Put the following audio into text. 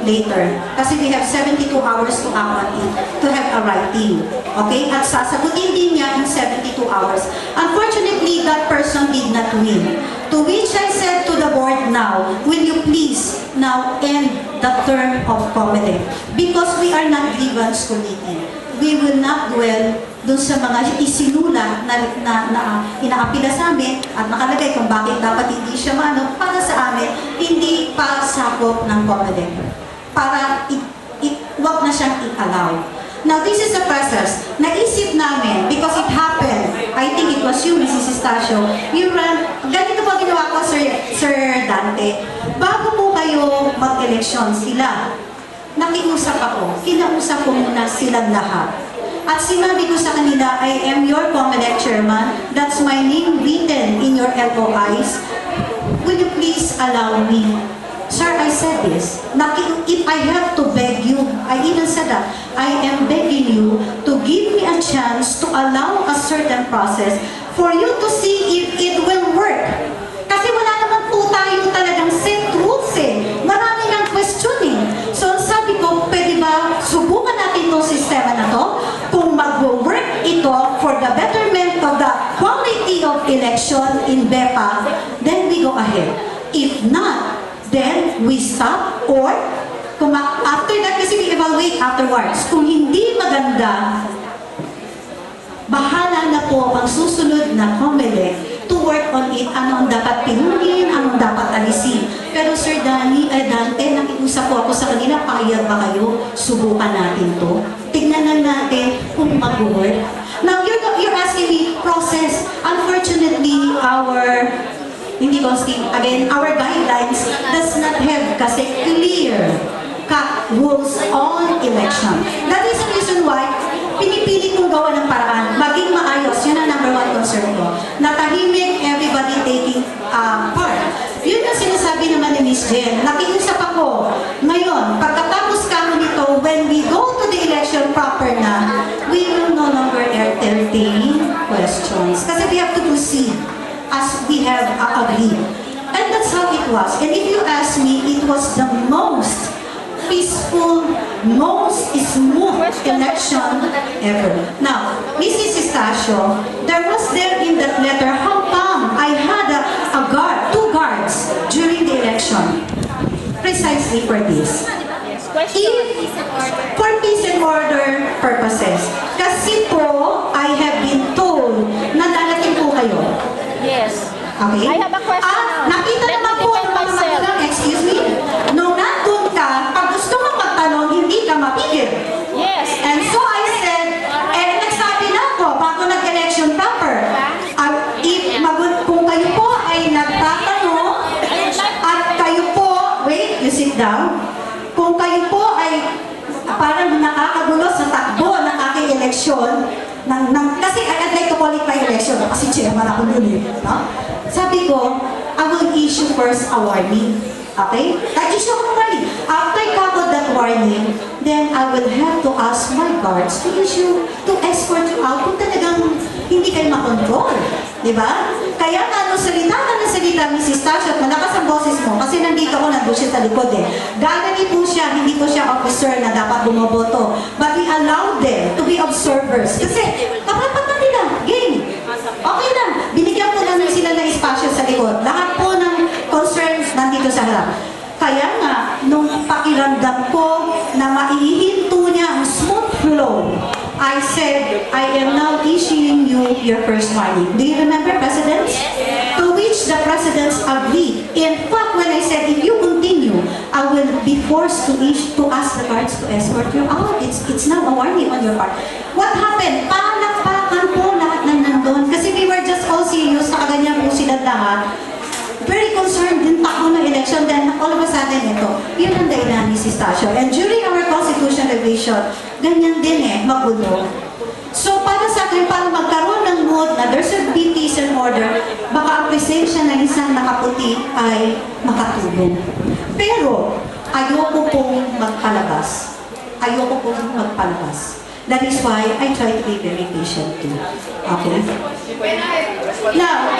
later. Kasi we have 72 hours to act on it, to have a writing. Okay? At sasagutin din niya in 72 hours. Unfortunately, that person did not win. To which I said to the board now, will you please now end the term of COMELEC? Because we are not grievance committee. We will not dwell doon sa mga isinulat na inaapila sa amin at nakalagay kung bakit dapat hindi siya para sa amin, hindi pa sakop ng COMELEC. Para wag na siyang i-allow. Now, this is the process. Naisip namin, because it happened, I think it was you, Mrs. Estacio, you ran, ganito po ginawa ko, Sir Dante, bago po kayo mag-election sila, nakiusap ako, kinausap ko muna silang lahat. At sinabi ko sa kanila, I am your COMELEC chairman, that's my name written in your LOIs. Will you please allow me? Sir, I said this, if I have to beg you, I even said that, I am begging you to give me a chance to allow a certain process for you to see if it will work. Kasi wala naman po tayo talagang set rules eh. Marami ng questioning. So sabi ko, pwede ba subukan natin itong sistema na to? Kung mag-work ito for the betterment of the quality of election in BEPA, then we go ahead. If not, then we stop, or kung after that, kasi we evaluate afterwards. Kung hindi maganda, bahala na po ang susunod na COMELEC to work on it, ano ang dapat pinunin, ano ang dapat alisin. Pero Sir Dante, nakiusap po ako sa kanila, payag ba kayo? Subukan natin to. Tignan lang natin kung mag-work. Now, you're asking me, process. Unfortunately, our guidelines does not have kasi clear cut rules on election. That is the reason why pinipili kong gawa ng paraan, maging maayos. Yun ang number one concern ko. Natahimik, everybody taking part. Yun ang sinasabi naman ni Ms. Jen. Nakiusap ako. Ngayon, pagkatapos kamo nito, when we go to the election proper na, we will no longer entertain questions. Kasi we have to proceed as we have agreed. And that's how it was. And if you ask me, it was the most peaceful, most smooth election ever. Now, Mrs. Estacio, there was there in that letter, how come I had two guards during the election? Precisely for this. For peace and order purposes. Kasi po, I have been told na darating po kayo. Yes. Okay? I have a question now. Nakita Let naman me po defend ng mga myself. magulang, excuse me, nung nandun ka, pag gusto mo magtanong, hindi ka mapigil. Yes. And so I said, nagsabi na ako, bago nag-election proper, kung kayo po ay nagtatanong, at kayo po, wait, you sit down, kung kayo po ay parang nakakagulo sa takbo ng aking eleksyon, kasi I'd like to call it my election, kasi chairman ako nun eh. No? Sabi ko, I will issue first a warning. Okay? I-issue ako ng warning. After I got that warning, then I will have to ask my guards to escort you out kung talagang hindi kayo makontrol. Diba? Kaya nga, nung salita ka ng salita, Mrs. Tasha, at malakas ang boses mo, kasi nandito ako, nandun siya sa likod eh. Gagani po siya, hindi po siya officer na dapat bumoboto. But we allow them to be observers. Kasi, kapapatan nila, game. Okay lang. Binigyan po namin sila ng espasyo sa likod. Lahat po ng concerns nandito sa harap. Kaya nga, nung pakiramdam ko na maihinto niya ang smooth flow, I said, I am now issuing you your first warning. Do you remember, Presidents? Yes. To which the Presidents agreed. In fact, when I said, if you continue, I will be forced to ask the guards to escort you out. It's now a warning on your part. What happened? Palakpakan po lahat ng nandun. Kasi we were just all serious, nakaganyan po sila lahat. Very concerned din takbo ng election, then all of a sudden ito, yun ang dahilan ni Sis Tasha. And during our constitution revision, ganyan din magulo. So para sa akin, para magkaroon ng mood na there should be peace and order, baka ang presensya ng isang nakaputi ay makatulong. Pero, ayoko pong magpalabas. Ayoko pong magpalabas. That is why I try to be very patient too. Okay? Now,